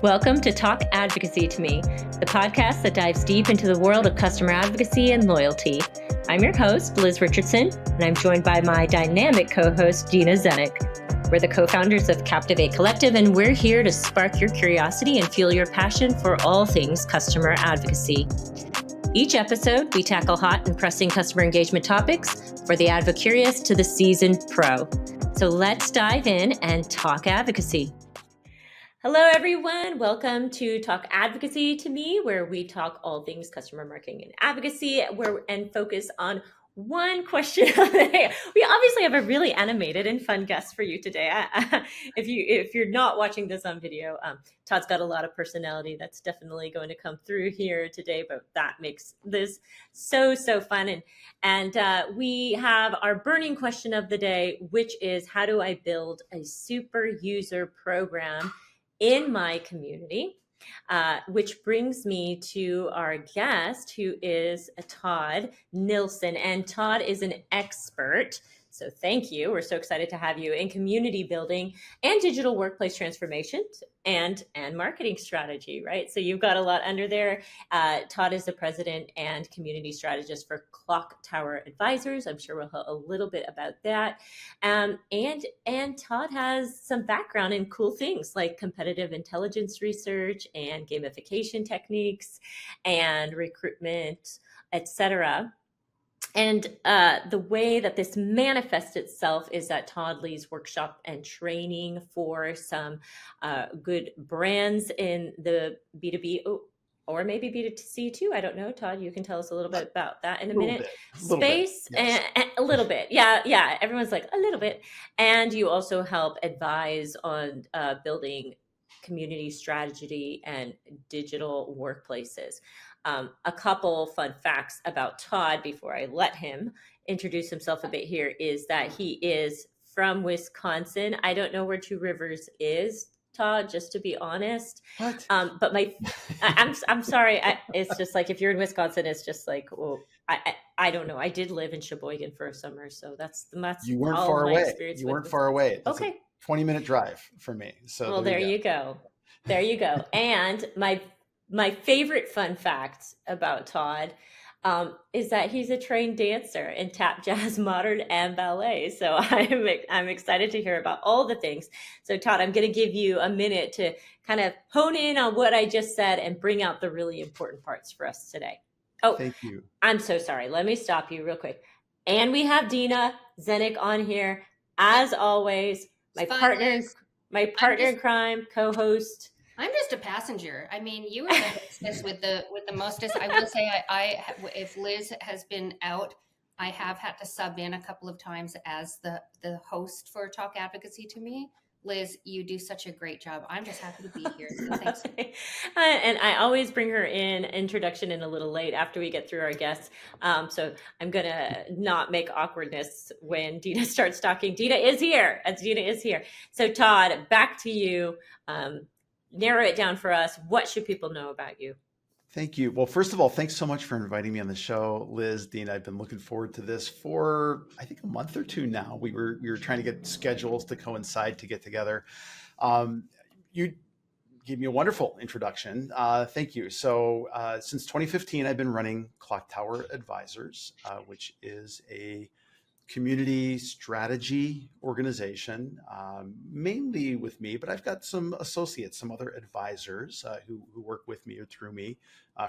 Welcome to Talk Advocacy to Me, the podcast that dives deep into the world of customer advocacy and loyalty. I'm your host, Liz Richardson, and I'm joined by my dynamic co-host, Deena Zenyk. We're the co-founders of Captivate Collective, and we're here to spark your curiosity and fuel your passion for all things customer advocacy. Each episode, we tackle hot and pressing customer engagement topics for the advocurious to the seasoned pro. So let's dive in and talk advocacy. Hello, everyone. Welcome to Talk Advocacy to Me, where we talk all things customer marketing and advocacy and focus on one question of the day. We obviously have a really animated and fun guest for you today. If you're not watching this on video, Todd's got a lot of personality that's definitely going to come through here today, but that makes this so fun. And we have our burning question of the day, which is, how do I build a super user program in my community? Which brings me to our guest, who is Todd Nilson. And Todd is an expert. So thank you. We're so excited to have you in community building and digital workplace transformation and marketing strategy, right? So you've got a lot under there. Todd is the president and community strategist for Clocktower Advisors. I'm sure we'll hear a little bit about that. And Todd has some background in cool things like competitive intelligence research and gamification techniques and recruitment, etc. And the way that this manifests itself is that Todd leads workshop and training for some good brands in the B2B or maybe B2C too. I don't know. Todd, you can tell us a little bit about that in a minute. Space, yes. And a little bit. Yeah. Everyone's like, a little bit. And you also help advise on building community strategy and digital workplaces. A couple fun facts about Todd before I let him introduce himself a bit here is that he is from Wisconsin. I don't know where Two Rivers is, Todd, just to be honest. What? But I'm sorry. It's just like, if you're in Wisconsin, it's just like, well, I don't know. I did live in Sheboygan for a summer, so that's you weren't all far my away. experience. You weren't far away. That's okay. A 20-minute drive for me. So well, there you go. There you go. And my favorite fun fact about Todd is that he's a trained dancer in tap, jazz, modern, and ballet. So I'm excited to hear about all the things. So Todd, I'm going to give you a minute to kind of hone in on what I just said and bring out the really important parts for us today. Oh, thank you. I'm so sorry. Let me stop you real quick. And we have Deena Zenyk on here, as always, my partner in crime, co-host. I'm just a passenger. I mean, you were the hostess with the mostest. I will say, I if Liz has been out, I have had to sub in a couple of times as the host for Talk Advocacy to Me. Liz, you do such a great job. I'm just happy to be here. So thanks. And I always bring her in introduction in a little late after we get through our guests. So I'm going to not make awkwardness when Deena starts talking. Deena is here. So Todd, back to you. Narrow it down for us. What should people know about you? Thank you. Well, first of all, thanks so much for inviting me on the show, Liz, Deena. I've been looking forward to this for, I think, a month or two now. We were trying to get schedules to coincide to get together. You gave me a wonderful introduction. Thank you. So since 2015, I've been running Clocktower Advisors, which is a community strategy organization, mainly with me, but I've got some associates, some other advisors who work with me or through me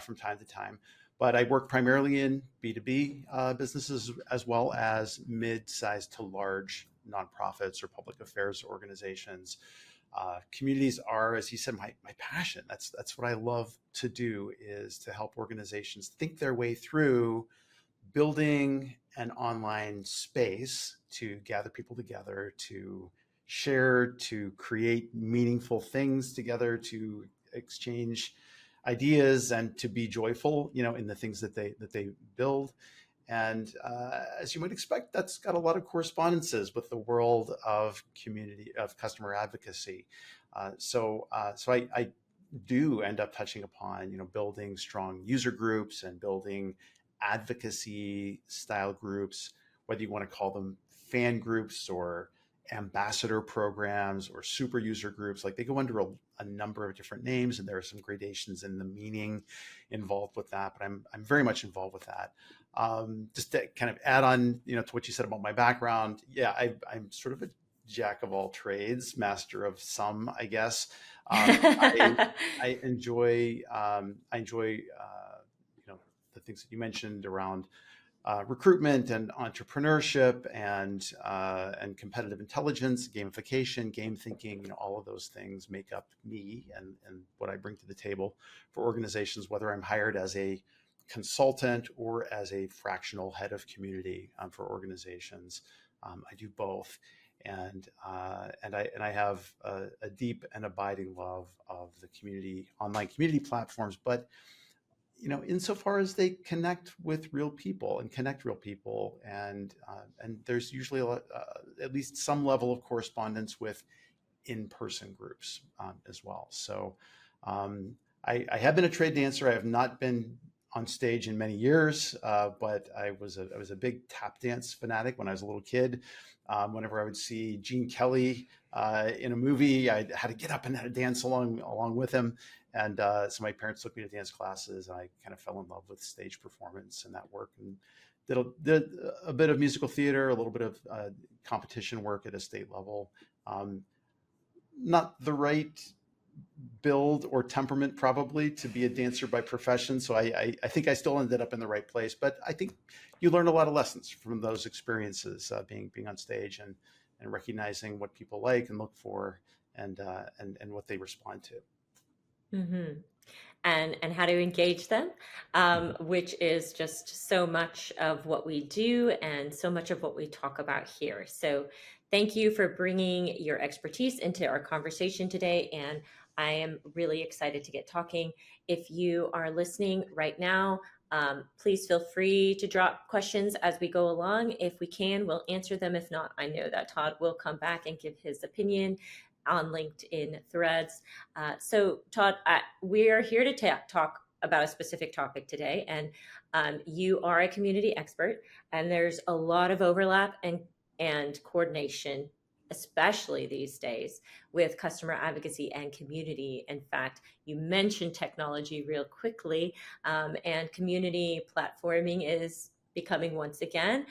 from time to time. But I work primarily in B2B businesses, as well as mid-sized to large nonprofits or public affairs organizations. Communities are, as he said, my passion. That's what I love to do, is to help organizations think their way through building an online space to gather people together, to share, to create meaningful things together, to exchange ideas, and to be joyful, in the things that they build. And as you might expect, that's got a lot of correspondences with the world of customer advocacy. So I do end up touching upon, building strong user groups and building advocacy style groups, whether you want to call them fan groups or ambassador programs or super user groups. Like they go under a number of different names, and there are some gradations in the meaning involved with that. But I'm very much involved with that. Just to kind of add on, to what you said about my background. Yeah, I'm sort of a jack of all trades, master of some, I guess. I enjoy the things that you mentioned around recruitment and entrepreneurship and competitive intelligence, gamification, game thinking. All of those things make up me and what I bring to the table for organizations, whether I'm hired as a consultant or as a fractional head of community for organizations. I do both. And I have a deep and abiding love of the online community platforms, but insofar as they connect with real people and there's usually at least some level of correspondence with in-person groups as well. So I have been a trade dancer. I have not been on stage in many years, but I was a big tap dance fanatic when I was a little kid. Whenever I would see Gene Kelly in a movie, I had to get up and dance along with him. And so my parents took me to dance classes, and I kind of fell in love with stage performance and that work, and did a bit of musical theater, a little bit of competition work at a state level. Not the right build or temperament probably to be a dancer by profession. So I think I still ended up in the right place, but I think you learn a lot of lessons from those experiences, being on stage and recognizing what people like and look for and what they respond to. Mm-hmm. And how to engage them, which is just so much of what we do and so much of what we talk about here. So thank you for bringing your expertise into our conversation today. And I am really excited to get talking. If you are listening right now, please feel free to drop questions as we go along. If we can, we'll answer them. If not, I know that Todd will come back and give his opinion on LinkedIn threads. So Todd, we are here to talk about a specific topic today, and you are a community expert, and there's a lot of overlap and coordination, especially these days, with customer advocacy and community. In fact, you mentioned technology real quickly, and community platforming is becoming once again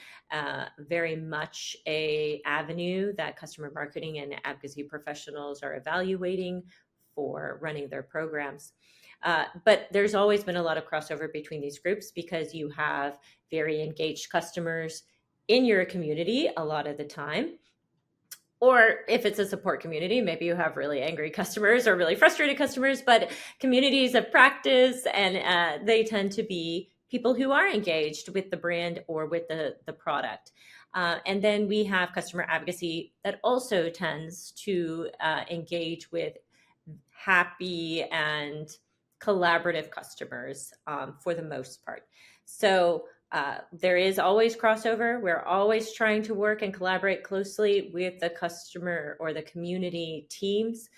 very much a avenue that customer marketing and advocacy professionals are evaluating for running their programs. But there's always been a lot of crossover between these groups because you have very engaged customers in your community a lot of the time. Or if it's a support community, maybe you have really angry customers or really frustrated customers, but communities of practice, and they tend to be people who are engaged with the brand or with the product. And then we have customer advocacy that also tends to engage with happy and collaborative customers for the most part. So there is always crossover. We're always trying to work and collaborate closely with the customer or the community teams.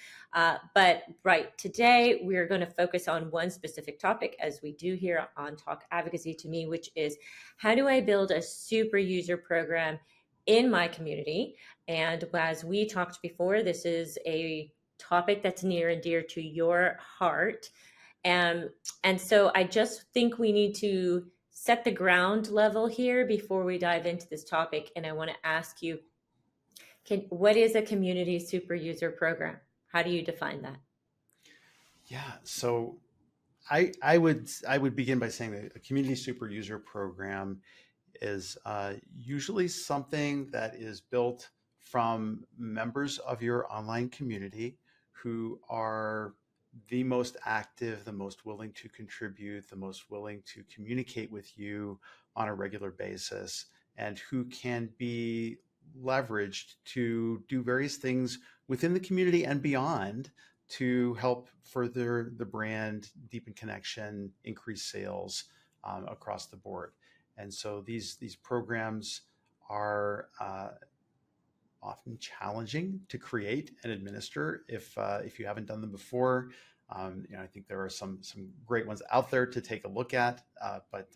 But right today, we're going to focus on one specific topic, as we do here on Talk Advocacy to Me, which is how do I build a super user program in my community? And as we talked before, this is a topic that's near and dear to your heart. And so I just think we need to set the ground level here before we dive into this topic. And I want to ask you, what is a community super user program? How do you define that? Yeah, so I would begin by saying that a community super user program is usually something that is built from members of your online community who are the most active, the most willing to contribute, the most willing to communicate with you on a regular basis, and who can be leveraged to do various things within the community and beyond to help further the brand, deepen connection, increase sales across the board. And so these programs are often challenging to create and administer if you haven't done them before. I think there are some great ones out there to take a look at, but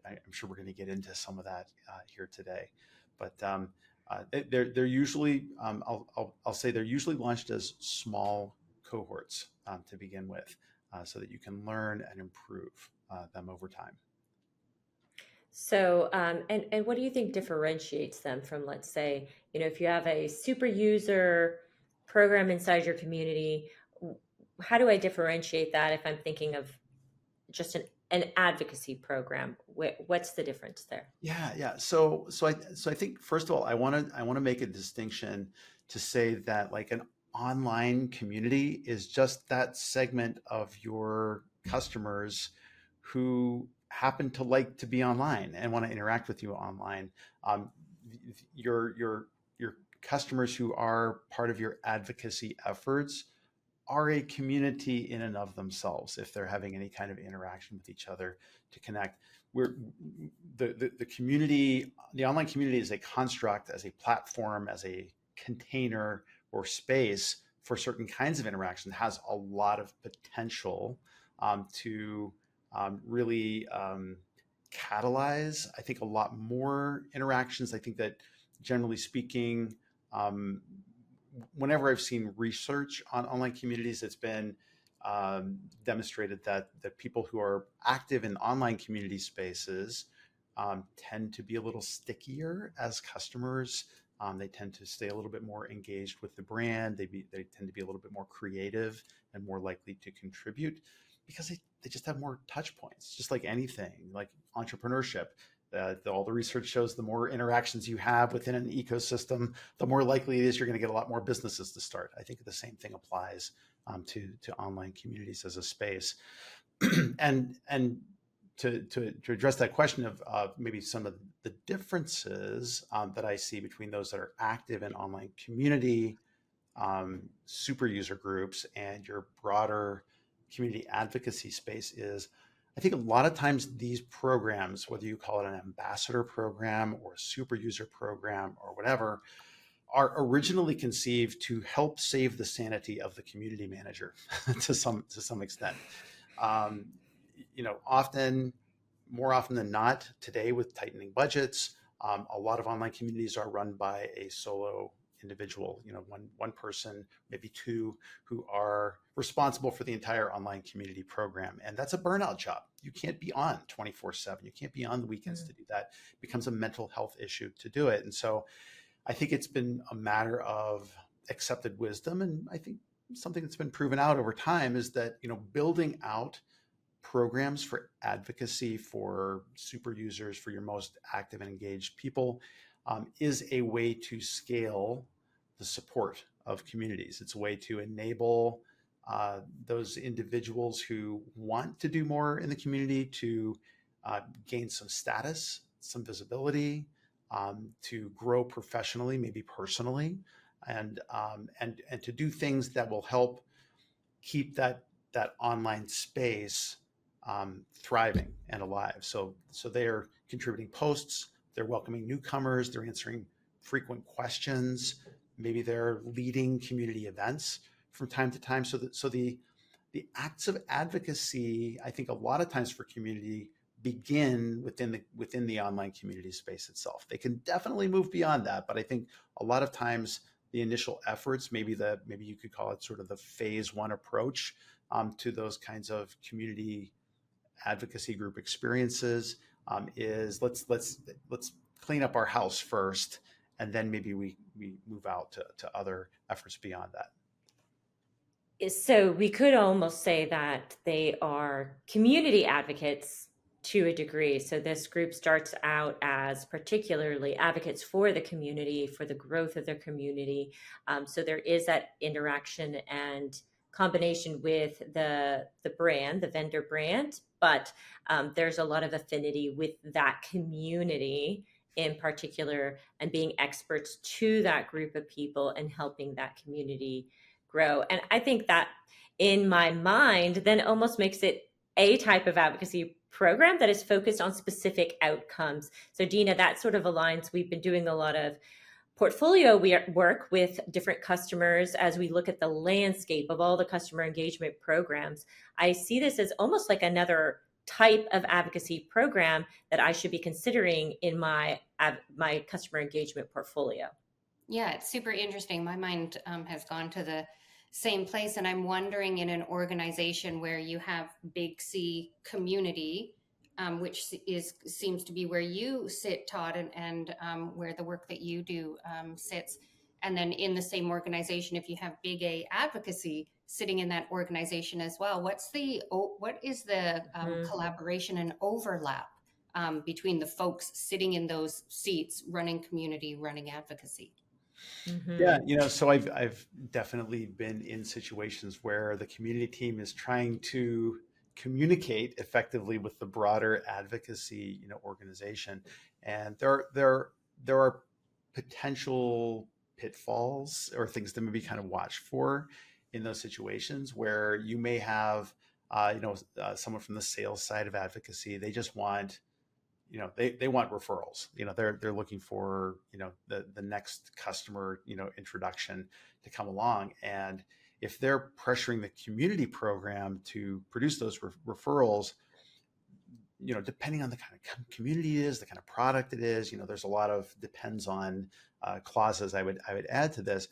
I'm sure we're going to get into some of that here today. But They're usually, I'll say they're usually launched as small cohorts to begin with, so that you can learn and improve them over time. So, and what do you think differentiates them from, let's say, if you have a super user program inside your community, how do I differentiate that if I'm thinking of just an advocacy program? What's the difference there? Yeah. So I think first of all, I want to make a distinction to say that like an online community is just that segment of your customers who happen to like to be online and want to interact with you online. Um, your customers who are part of your advocacy efforts are a community in and of themselves if they're having any kind of interaction with each other to connect. We're the community, the online community is a construct, as a platform, as a container or space for certain kinds of interaction, has a lot of potential to really catalyze, I think, a lot more interactions. I think that generally speaking, um, whenever I've seen research on online communities, it's been demonstrated that people who are active in online community spaces tend to be a little stickier as customers. They tend to stay a little bit more engaged with the brand. They tend to be a little bit more creative and more likely to contribute because they just have more touch points, just like anything, like entrepreneurship. All the research shows the more interactions you have within an ecosystem, the more likely it is you're going to get a lot more businesses to start. I think the same thing applies to online communities as a space. and to address that question of maybe some of the differences that I see between those that are active in online community super user groups and your broader community advocacy space is, I think a lot of times these programs, whether you call it an ambassador program or a super user program or whatever, are originally conceived to help save the sanity of the community manager to some extent. Um, more often than not, today with tightening budgets, a lot of online communities are run by a solo individual, one person, maybe two, who are responsible for the entire online community program. And that's a burnout job. You can't be on 24/7. You can't be on the weekends to do that. It becomes a mental health issue to do it. And so I think it's been a matter of accepted wisdom. And I think something that's been proven out over time is that, building out programs for advocacy for super users, for your most active and engaged people, is a way to scale the support of communities. It's a way to enable those individuals who want to do more in the community to gain some status, some visibility, to grow professionally, maybe personally, and to do things that will help keep that online space thriving and alive. So they're contributing posts, they're welcoming newcomers, they're answering frequent questions, maybe they're leading community events from time to time. So the acts of advocacy, I think a lot of times for community, begin within the online community space itself. They can definitely move beyond that, but I think a lot of times the initial efforts, maybe you could call it sort of the phase one approach to those kinds of community advocacy group experiences, is let's clean up our house first, and then maybe we move out to other efforts beyond that. So we could almost say that they are community advocates to a degree. So this group starts out as particularly advocates for the community, for the growth of their community. So there is that interaction and combination with the brand, the vendor brand, but there's a lot of affinity with that community in particular, and being experts to that group of people and helping that community grow. And I think that in my mind then almost makes it a type of advocacy program that is focused on specific outcomes. So Deena, that sort of aligns. We've been doing a lot of portfolio work with different customers as we look at the landscape of all the customer engagement programs. I see this as almost like another type of advocacy program that I should be considering in my customer engagement portfolio. Yeah, it's super interesting. My mind has gone to the same place, and I'm wondering, in an organization where you have big C community, which seems to be where you sit, Todd, and where the work that you do sits, and then in the same organization, if you have big A advocacy sitting in that organization as well, what is the collaboration and overlap between the folks sitting in those seats, running community, running advocacy? Yeah, so I've definitely been in situations where the community team is trying to communicate effectively with the broader advocacy, organization, and there are potential pitfalls or things to maybe kind of watch for in those situations where you may have, someone from the sales side of advocacy. They just want they want referrals. They're looking for the next customer introduction to come along. And if they're pressuring the community program to produce those referrals, depending on the kind of community it is, the kind of product it is, there's a lot of depends on clauses I would add to this.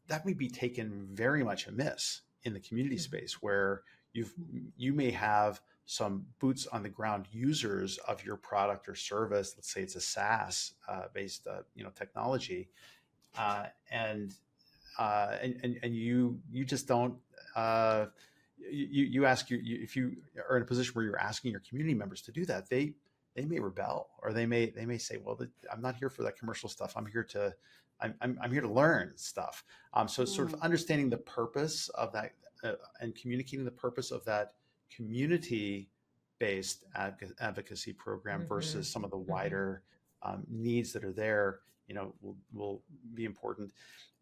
That may be taken very much amiss in the community space, where you may have some boots on the ground users of your product or service. Let's say it's a SaaS based technology, and you just don't. You ask if you are in a position where you're asking your community members to do that, they may rebel, or they may say, well, I'm not here for that commercial stuff. I'm here to learn stuff. So it's sort of understanding the purpose of that and communicating the purpose of that community-based advocacy program versus some of the wider needs that are there, will be important.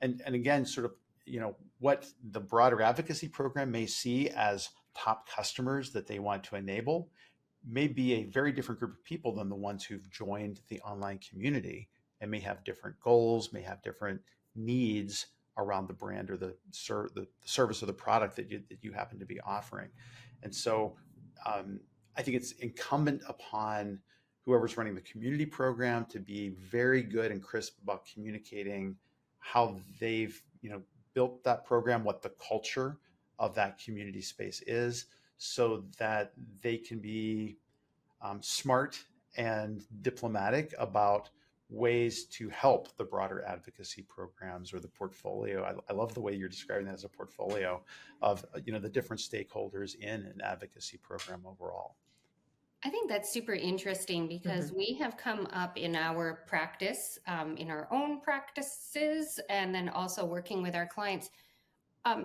And again, sort of, what the broader advocacy program may see as top customers that they want to enable may be a very different group of people than the ones who've joined the online community, and may have different goals, may have different needs around the brand or the service or the product that you happen to be offering. And so I think it's incumbent upon whoever's running the community program to be very good and crisp about communicating how they've built that program, what the culture of that community space is, so that they can be smart and diplomatic about ways to help the broader advocacy programs or the portfolio. I love the way you're describing that as a portfolio of the different stakeholders in an advocacy program overall. I think that's super interesting, because we have come up in our practice, in our own practices, and then also working with our clients.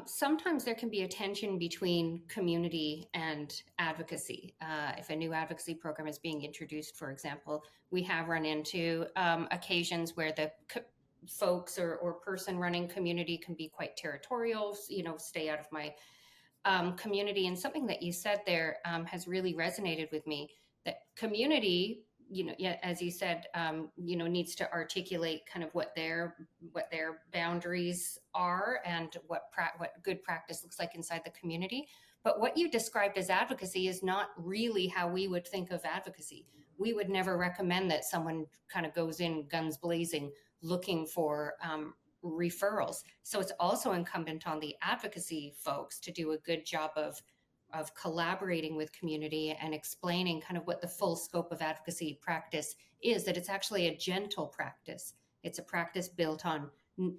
Sometimes there can be a tension between community and advocacy. If a new advocacy program is being introduced, for example, we have run into occasions where the folks or person running community can be quite territorial, stay out of my community. And something that you said there has really resonated with me, that community, as you said, needs to articulate kind of what their boundaries are and what good practice looks like inside the community. But what you described as advocacy is not really how we would think of advocacy. We would never recommend that someone kind of goes in guns blazing looking for referrals. So it's also incumbent on the advocacy folks to do a good job of collaborating with community and explaining kind of what the full scope of advocacy practice is, that it's actually a gentle practice. It's a practice built on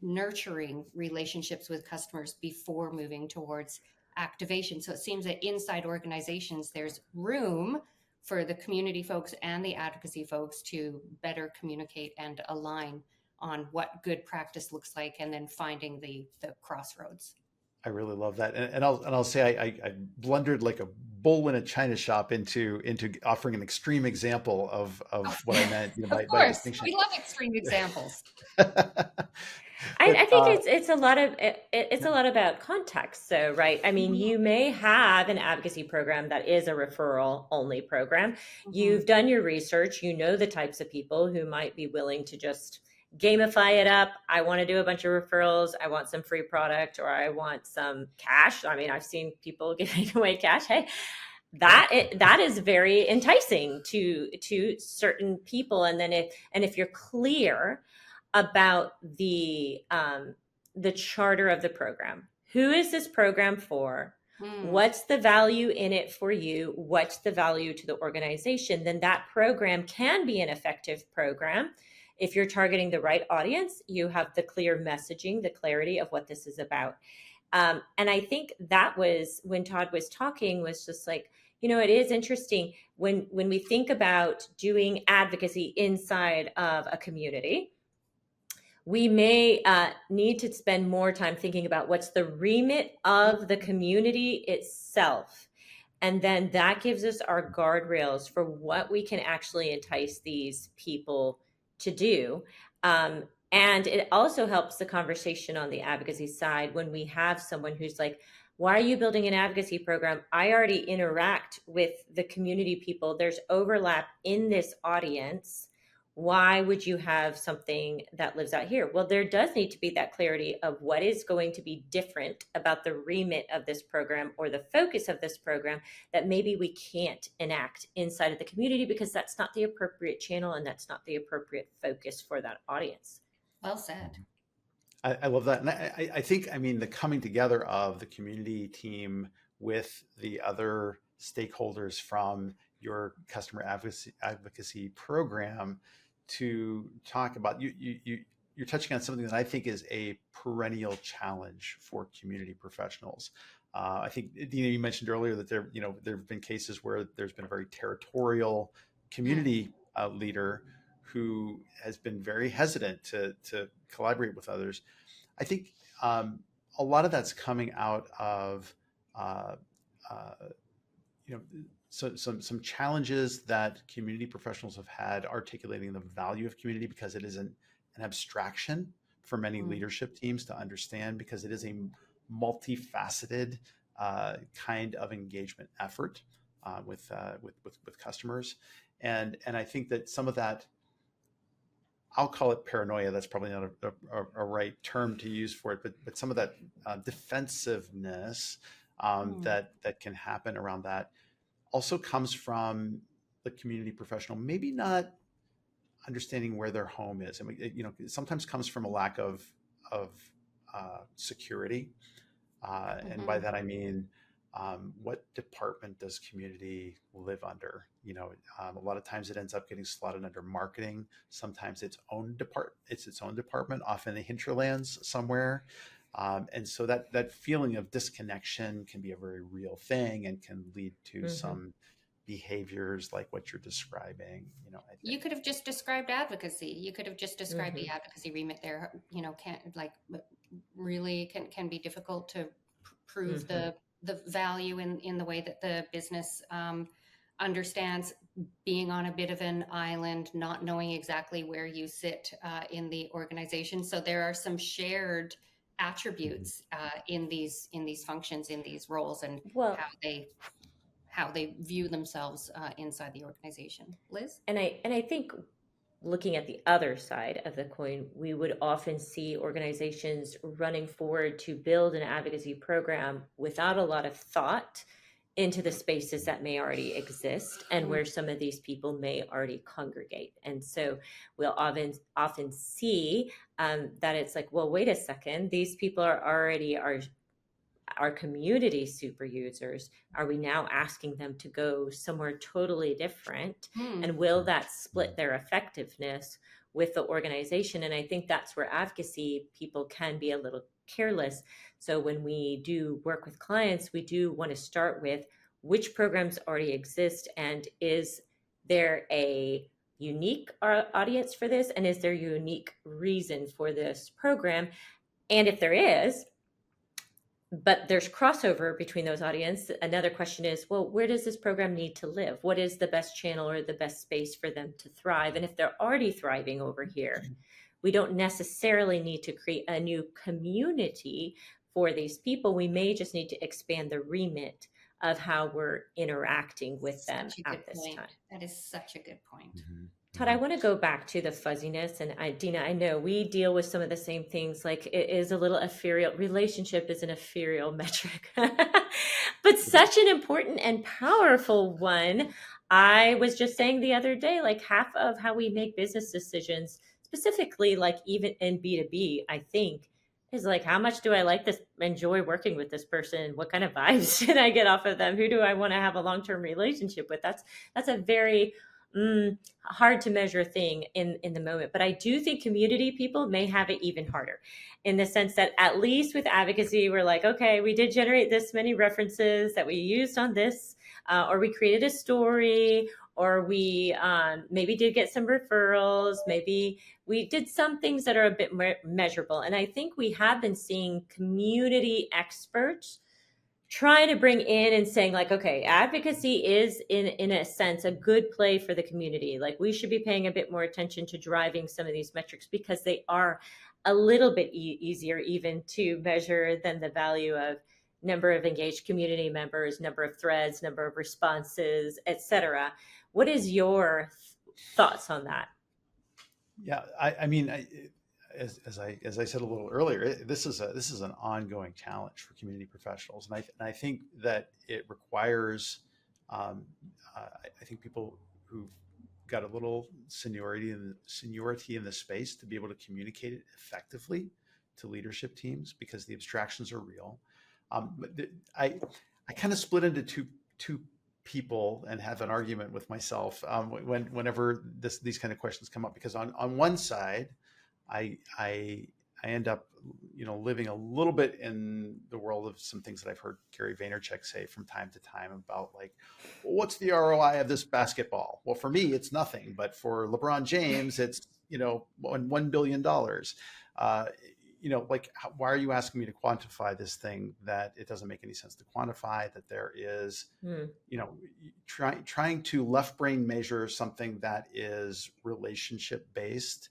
nurturing relationships with customers before moving towards activation. So it seems that inside organizations, there's room for the community folks and the advocacy folks to better communicate and align on what good practice looks like, and then finding the crossroads. I really love that, and I'll say I blundered like a bull in a china shop into offering an extreme example of what I meant. By distinction. We love extreme examples. I think it's a lot about context, though, right? I mean, you may have an advocacy program that is a referral only program. You've done your research, the types of people who might be willing to just gamify it up. I want to do a bunch of referrals. I want some free product, or I want some cash. I mean, I've seen people giving away cash. Hey, that is very enticing to certain people. And then if you're clear about the charter of the program. Who is this program for? What's the value in it for you? What's the value to the organization? Then that program can be an effective program. If you're targeting the right audience, you have the clear messaging, the clarity of what this is about. And I think that was when Todd was talking, was just like, it is interesting when we think about doing advocacy inside of a community, we may need to spend more time thinking about what's the remit of the community itself. And then that gives us our guardrails for what we can actually entice these people to do. And it also helps the conversation on the advocacy side when we have someone who's like, why are you building an advocacy program? I already interact with the community people. There's overlap in this audience. Why would you have something that lives out here? Well, there does need to be that clarity of what is going to be different about the remit of this program or the focus of this program that maybe we can't enact inside of the community because that's not the appropriate channel and that's not the appropriate focus for that audience. Well said. I love that. And I think, the coming together of the community team with the other stakeholders from your customer advocacy program to talk about, you're touching on something that I think is a perennial challenge for community professionals. I think, Deena, you mentioned earlier that there have been cases where there's been a very territorial community leader who has been very hesitant to collaborate with others. I think a lot of that's coming out of some challenges that community professionals have had articulating the value of community, because it is an abstraction for many leadership teams to understand, because it is a multifaceted kind of engagement effort with customers, and I think that some of that, I'll call it paranoia. That's probably not a right term to use for it, but some of that defensiveness that can happen around that also comes from the community professional maybe not understanding where their home is. It sometimes comes from a lack of security, and by that I mean, what department does community live under? A lot of times it ends up getting slotted under marketing. Sometimes it's its own department, off in the hinterlands somewhere. And so that feeling of disconnection can be a very real thing and can lead to some behaviors like what you're describing. I think. You could have just described advocacy. You could have just described the advocacy remit there. Can be difficult to prove the value in the way that the business understands being on a bit of an island, not knowing exactly where you sit in the organization. So there are some shared attributes in these functions, in these roles, and how they view themselves inside the organization. Liz? And I think looking at the other side of the coin, we would often see organizations running forward to build an advocacy program without a lot of thought into the spaces that may already exist and where some of these people may already congregate. And so we'll often see that it's like, well, wait a second, these people are already our community super users. Are we now asking them to go somewhere totally different? And will that split their effectiveness with the organization? And I think that's where advocacy people can be a little careless. So when we do work with clients, we do want to start with which programs already exist, and is there a unique audience for this? And is there a unique reason for this program? And if there is, but there's crossover between those audiences, another question is, well, where does this program need to live? What is the best channel or the best space for them to thrive? And if they're already thriving over here, we don't necessarily need to create a new community for these people. We may just need to expand the remit of how we're interacting with them at this time. That is such a good point. Todd, I want to go back to the fuzziness. And Deena, I know we deal with some of the same things. Like, it is a little ethereal. Relationship is an ethereal metric, but such an important and powerful one. I was just saying the other day, like, half of how we make business decisions, specifically like even in B2B, I think is like, how much do I like this, enjoy working with this person? What kind of vibes did I get off of them? Who do I want to have a long-term relationship with? That's a very hard to measure thing in the moment. But I do think community people may have it even harder, in the sense that at least with advocacy, we're like, okay, we did generate this many references that we used on this, or we created a story, or we maybe did get some referrals, maybe we did some things that are a bit more measurable. And I think we have been seeing community experts trying to bring in and saying like, okay, advocacy is in a sense a good play for the community. Like we should be paying a bit more attention to driving some of these metrics, because they are a little bit easier even to measure than the value of number of engaged community members, number of threads, number of responses, etc. What is your thoughts on that? Yeah, I mean, as I said a little earlier, this is an ongoing challenge for community professionals, and I think that it requires, I think people who've got a little seniority in the space to be able to communicate it effectively to leadership teams, because the abstractions are real. But I kind of split into two people and have an argument with myself whenever these kind of questions come up, because on one side, I end up living a little bit in the world of some things that I've heard Gary Vaynerchuk say from time to time about like, well, what's the ROI of this basketball? Well, for me, it's nothing, but for LeBron James, it's $1 billion. Like, why are you asking me to quantify this thing that it doesn't make any sense to quantify? That there is, trying to left brain measure something that is relationship based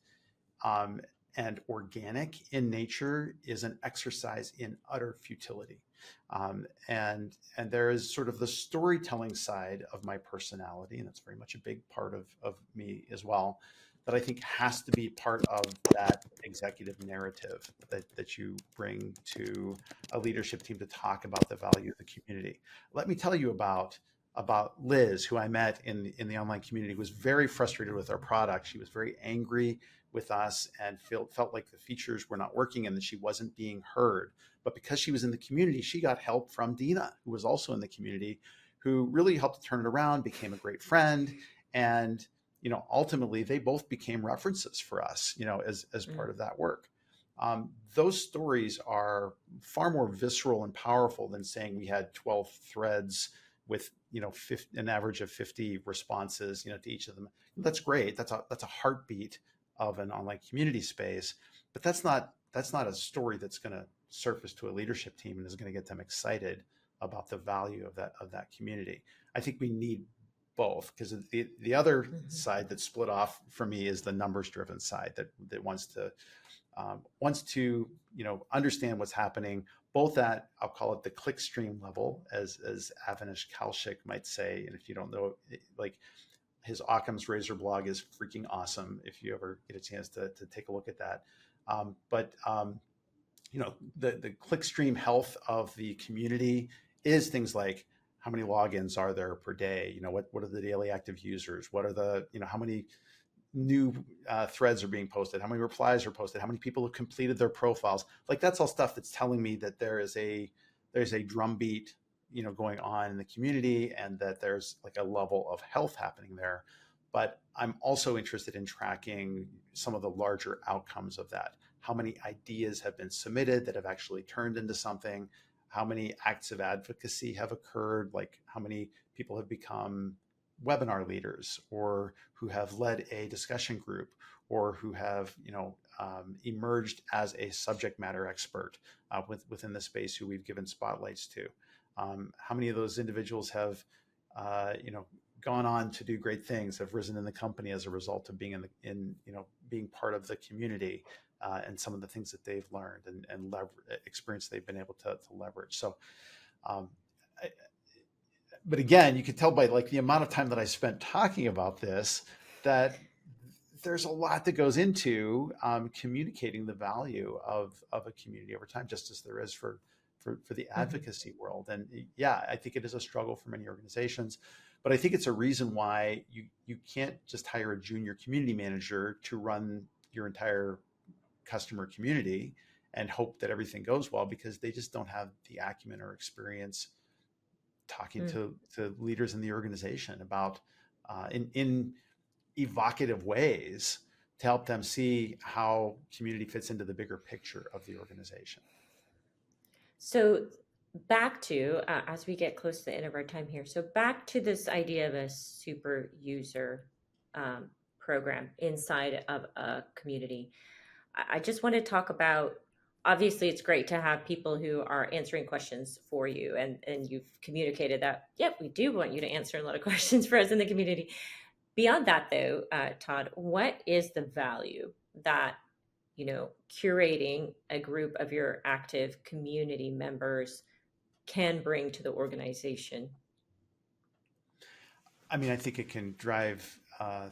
and organic in nature is an exercise in utter futility. And there is sort of the storytelling side of my personality, and that's very much a big part of me as well, that I think has to be part of that executive narrative that you bring to a leadership team to talk about the value of the community. Let me tell you about Liz, who I met in the online community, who was very frustrated with our product. She was very angry with us and felt like the features were not working and that she wasn't being heard. But because she was in the community, she got help from Deena, who was also in the community, who really helped to turn it around, became a great friend. And ultimately, they both became references for us, as part of that work. Those stories are far more visceral and powerful than saying we had 12 threads with an average of 50 responses, to each of them. That's great. That's a heartbeat of an online community space, but that's not a story that's going to surface to a leadership team and is going to get them excited about the value of that community. I think we need both, because the other side that's split off for me is the numbers driven side that wants to understand what's happening, both at, I'll call it the clickstream level, as Avinash Kalshik might say. And if you don't know, like, his Occam's Razor blog is freaking awesome if you ever get a chance to take a look at that. But the clickstream health of the community is things like, how many logins are there per day? What are the daily active users? What are the, how many new threads are being posted? How many replies are posted? How many people have completed their profiles? Like, that's all stuff that's telling me that there's a drumbeat, going on in the community, and that there's like a level of health happening there. But I'm also interested in tracking some of the larger outcomes of that. How many ideas have been submitted that have actually turned into something? How many acts of advocacy have occurred? Like, how many people have become webinar leaders, or who have led a discussion group, or who have, emerged as a subject matter expert within the space, who we've given spotlights to? How many of those individuals have, gone on to do great things, have risen in the company as a result of being being part of the community, and some of the things that they've learned and experience they've been able to leverage. So, but again, you could tell by like the amount of time that I spent talking about this, that there's a lot that goes into communicating the value of a community over time, just as there is for the advocacy world. And yeah, I think it is a struggle for many organizations, but I think it's a reason why you can't just hire a junior community manager to run your entire customer community and hope that everything goes well, because they just don't have the acumen or experience talking to leaders in the organization about in evocative ways to help them see how community fits into the bigger picture of the organization. So back to, as we get close to the end of our time here, so back to this idea of a super user program inside of a community. I just want to talk about, obviously it's great to have people who are answering questions for you, and you've communicated that, yep, we do want you to answer a lot of questions for us in the community. Beyond that though, Todd, what is the value that, curating a group of your active community members can bring to the organization? I mean, I think it can drive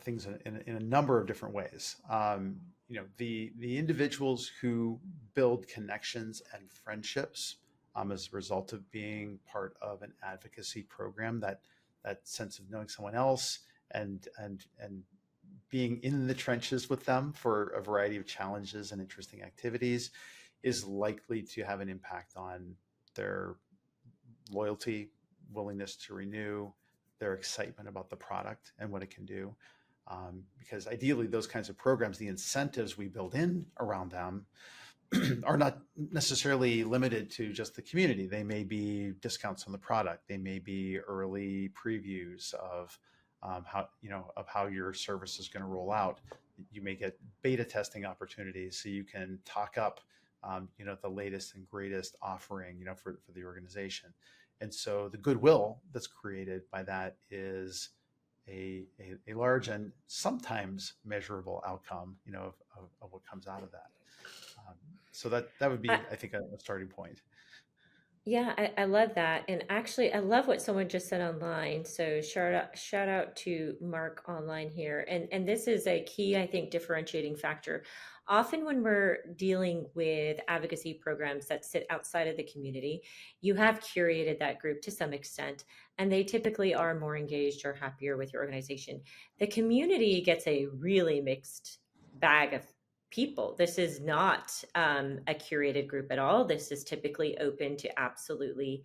things in a number of different ways. The individuals who build connections and friendships as a result of being part of an advocacy program, that sense of knowing someone else and being in the trenches with them for a variety of challenges and interesting activities is likely to have an impact on their loyalty, willingness to renew, their excitement about the product and what it can do. Because ideally, those kinds of programs, the incentives we build in around them are not necessarily limited to just the community. They may be discounts on the product. They may be early previews of how your service is going to roll out. You may get beta testing opportunities so you can talk up, the latest and greatest offering, for the organization. And so the goodwill that's created by that is a large and sometimes measurable outcome, of what comes out of that. So that would be, I think, a starting point. Yeah, I love that. And actually, I love what someone just said online. So shout out to Mark online here. And this is a key, I think, differentiating factor. Often when we're dealing with advocacy programs that sit outside of the community, you have curated that group to some extent, and they typically are more engaged or happier with your organization. The community gets a really mixed bag of people. This is not a curated group at all. This is typically open to absolutely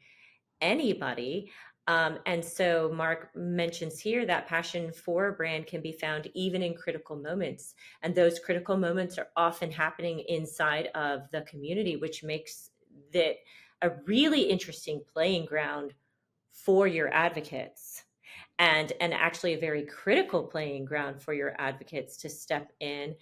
anybody. And so Mark mentions here that passion for a brand can be found even in critical moments. And those critical moments are often happening inside of the community, which makes that a really interesting playing ground for your advocates. And actually a very critical playing ground for your advocates to step in,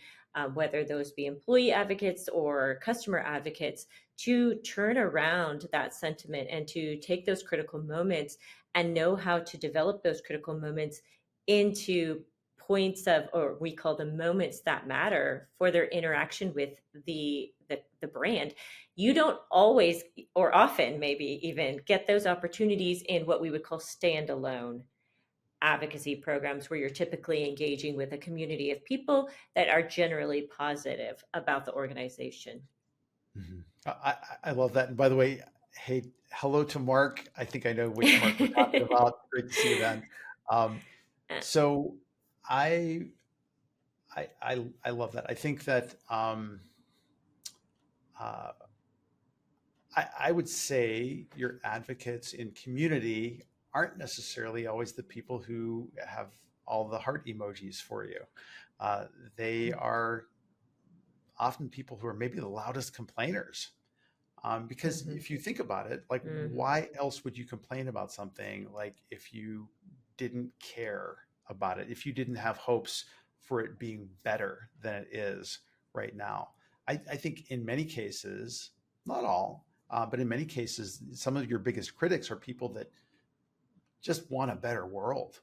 whether those be employee advocates or customer advocates, to turn around that sentiment and to take those critical moments and know how to develop those critical moments into points of, or we call them moments that matter for their interaction with the brand. You don't always, or often maybe even, get those opportunities in what we would call standalone advocacy programs, where you're typically engaging with a community of people that are generally positive about the organization. Mm-hmm. I love that. And by the way, hey, hello to Mark. I think I know which Mark we're talking about. Great to see you, then. So I love that. I think that I would say your advocates in community aren't necessarily always the people who have all the heart emojis for you. They are often people who are maybe the loudest complainers. Because if you think about it, like, why else would you complain about something, like, if you didn't care about it, if you didn't have hopes for it being better than it is right now? I think in many cases, not all, but in many cases, some of your biggest critics are people that just want a better world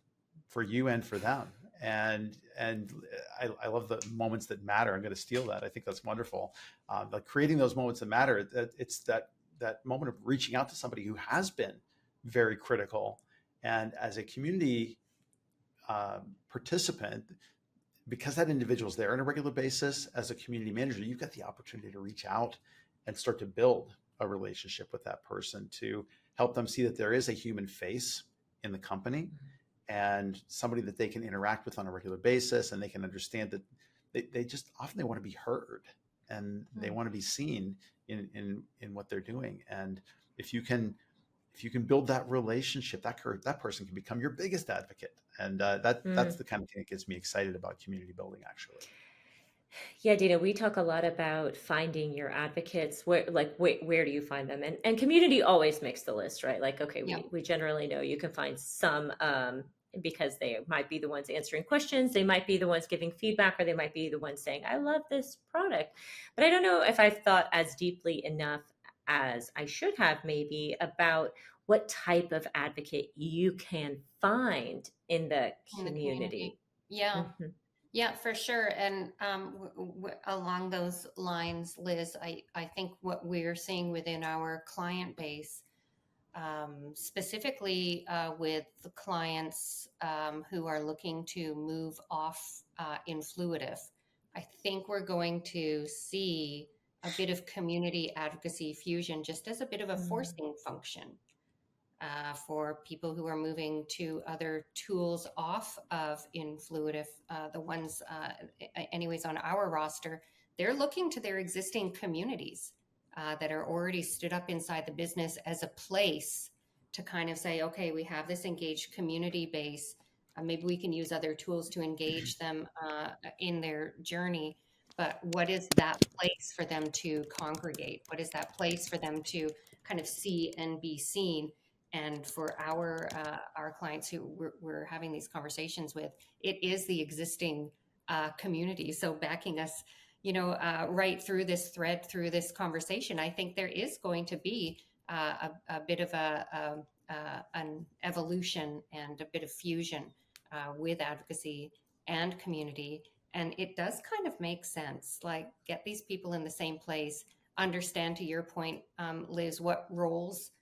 for you and for them. And I love the moments that matter. I'm going to steal that. I think that's wonderful. Like creating those moments that matter. It's that moment of reaching out to somebody who has been very critical. And as a community participant, because that individual's there on a regular basis, as a community manager, you've got the opportunity to reach out and start to build a relationship with that person, to help them see that there is a human face in the company and somebody that they can interact with on a regular basis, and they can understand that they just often they want to be heard, and they want to be seen in what they're doing. And if you can build that relationship, that person can become your biggest advocate. And that's the kind of thing that gets me excited about community building, actually. Yeah, Deena, we talk a lot about finding your advocates. Where do you find them? And community always makes the list, right? Like, okay, Yeah. we generally know you can find some, because they might be the ones answering questions, they might be the ones giving feedback, or they might be the ones saying, I love this product. But I don't know if I've thought as deeply enough as I should have, maybe, about what type of advocate you can find in the In the community. community. Yeah. Mhm. Yeah, for sure. And along those lines, Liz, I think what we're seeing within our client base, specifically with the clients who are looking to move off influitive, I think we're going to see a bit of community advocacy fusion just as a bit of a forcing function. For people who are moving to other tools off of Influitive, the ones, anyways, on our roster, they're looking to their existing communities that are already stood up inside the business as a place to kind of say, okay, we have this engaged community base. Maybe we can use other tools to engage them in their journey. But what is that place for them to congregate? What is that place for them to kind of see and be seen? And for our clients who we're having these conversations with, it is the existing community. So backing us, right through this thread, through this conversation, I think there is going to be a bit of an evolution and a bit of fusion with advocacy and community. And it does kind of make sense, like get these people in the same place, understand, to your point, Liz, what roles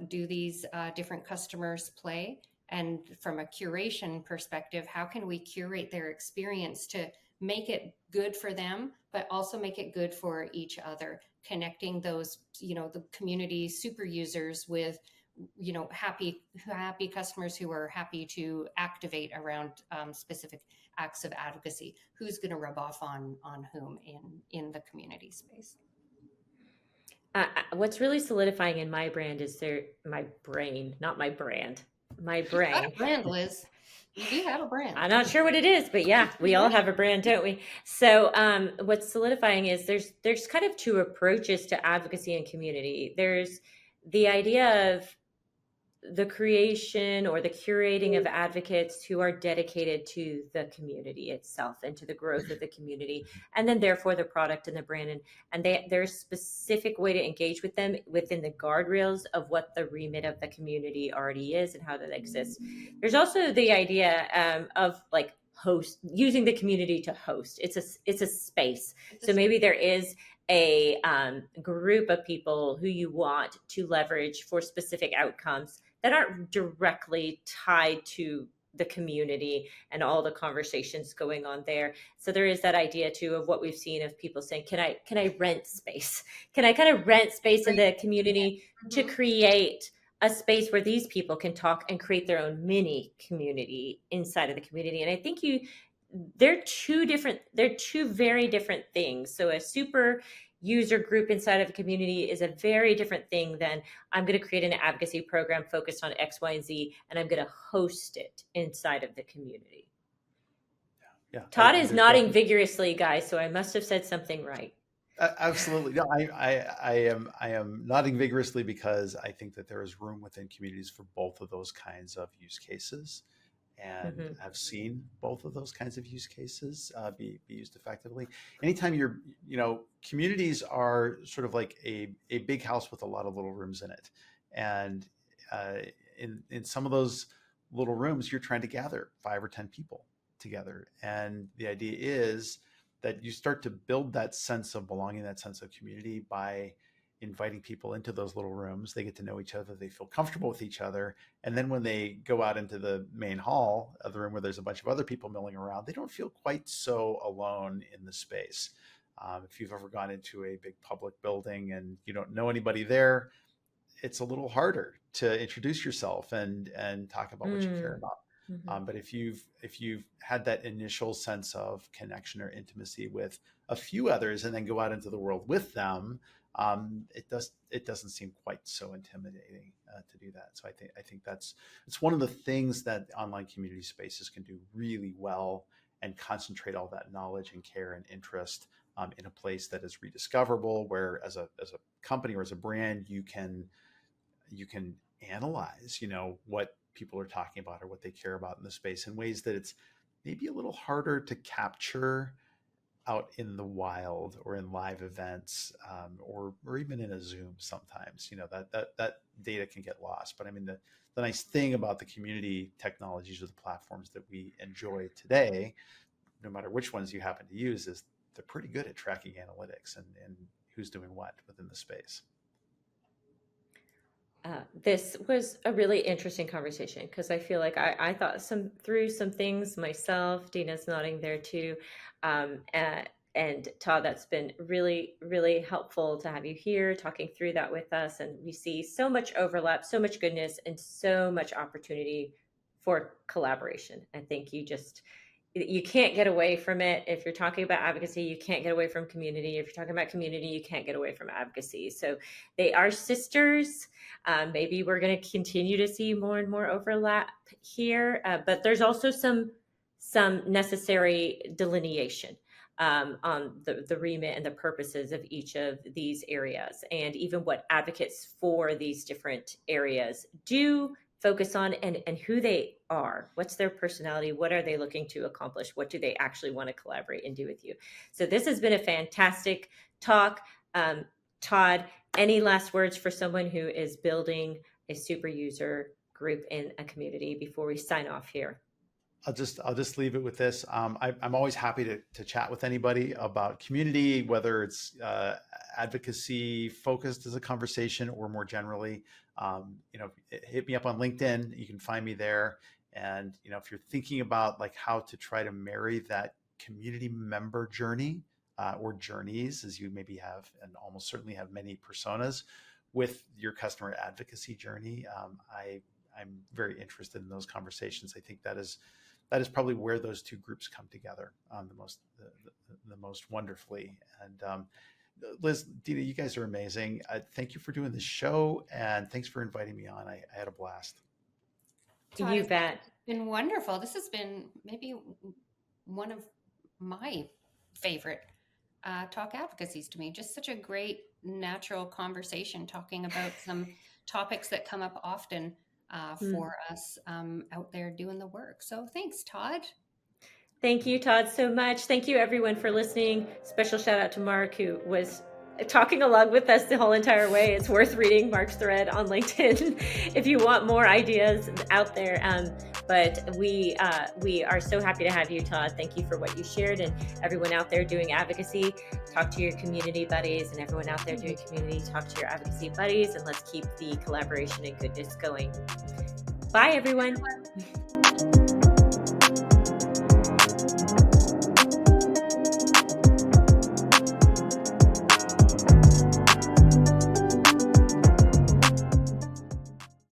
do these different customers play? And from a curation perspective, how can we curate their experience to make it good for them, but also make it good for each other, connecting those, the community super users with, happy customers who are happy to activate around specific acts of advocacy. Who's going to rub off on whom in the community space? What's really solidifying in my brand is my brain, not my brand, my You've got brain. a brand, Liz. You do have a brand. I'm not sure what it is, but yeah, we all have a brand, don't we? So what's solidifying is there's kind of two approaches to advocacy and community. There's the idea of the creation or the curating of advocates who are dedicated to the community itself and to the growth of the community, and then therefore the product and the brand, and there's a specific way to engage with them within the guardrails of what the remit of the community already is and how that exists. There's also the idea of like using the community to host. It's a space. So maybe there is a group of people who you want to leverage for specific outcomes that aren't directly tied to the community and all the conversations going on there. So there is that idea too of what we've seen of people saying, can I rent space? Can I kind of rent space in the community to create a space where these people can talk and create their own mini community inside of the community? And I think they're two very different things. So a super user group inside of a community is a very different thing than I'm going to create an advocacy program focused on X, Y, and Z, and I'm going to host it inside of the community. Yeah. Todd is nodding vigorously, guys, so I must have said something right. Absolutely. No, I am nodding vigorously because I think that there is room within communities for both of those kinds of use cases. And I've seen both of those kinds of use cases be used effectively. Anytime communities are sort of like a big house with a lot of little rooms in it. And in some of those little rooms, you're trying to gather 5 or 10 people together. And the idea is that you start to build that sense of belonging, that sense of community by inviting people into those little rooms. They get to know each other, they feel comfortable with each other. And then when they go out into the main hall of the room where there's a bunch of other people milling around, they don't feel quite so alone in the space. If you've ever gone into a big public building and you don't know anybody there, it's a little harder to introduce yourself and talk about what you care about. But if you've had that initial sense of connection or intimacy with a few others and then go out into the world with them, it doesn't seem quite so intimidating to do that. So I think it's one of the things that online community spaces can do really well, and concentrate all that knowledge and care and interest in a place that is rediscoverable, where as a company or as a brand, you can analyze, what people are talking about or what they care about in the space in ways that it's maybe a little harder to capture out in the wild or in live events, or even in a Zoom sometimes. That data can get lost. But I mean, the nice thing about the community technologies or the platforms that we enjoy today, no matter which ones you happen to use, is they're pretty good at tracking analytics and who's doing what within the space. This was a really interesting conversation, because I feel like I thought through some things myself. Deena's nodding there too. And Todd, that's been really, really helpful to have you here talking through that with us. And we see so much overlap, so much goodness, and so much opportunity for collaboration. I think you can't get away from it. If you're talking about advocacy, you can't get away from community. If you're talking about community, you can't get away from advocacy. So they are sisters. Maybe we're going to continue to see more and more overlap here, but there's also some necessary delineation on the remit and the purposes of each of these areas, and even what advocates for these different areas do focus on, and who they are. What's their personality? What are they looking to accomplish? What do they actually want to collaborate and do with you? So this has been a fantastic talk. Todd, any last words for someone who is building a super user group in a community before we sign off here? I'll just leave it with this. I'm always happy to chat with anybody about community, whether it's advocacy focused as a conversation or more generally. Hit me up on LinkedIn. You can find me there. And if you're thinking about like how to try to marry that community member journey or journeys, as you maybe have, and almost certainly have many personas, with your customer advocacy journey, I'm very interested in those conversations. I think that is probably where those two groups come together the most wonderfully. And Liz, Deena, you guys are amazing. Thank you for doing this show, and thanks for inviting me on. I had a blast. Todd, You bet. It's been wonderful. This has been maybe one of my favorite talk advocacies to me. Just such a great natural conversation, talking about some topics that come up often for us out there doing the work. So thanks, Todd. Thank you, Todd, so much. Thank you, everyone, for listening. Special shout out to Mark, who was talking along with us the whole entire way. It's worth reading Mark's thread on LinkedIn if you want more ideas out there. But we are so happy to have you, Todd. Thank you for what you shared, and everyone out there doing advocacy. Talk to your community buddies, and everyone out there doing community, talk to your advocacy buddies, and let's keep the collaboration and goodness going. Bye, everyone.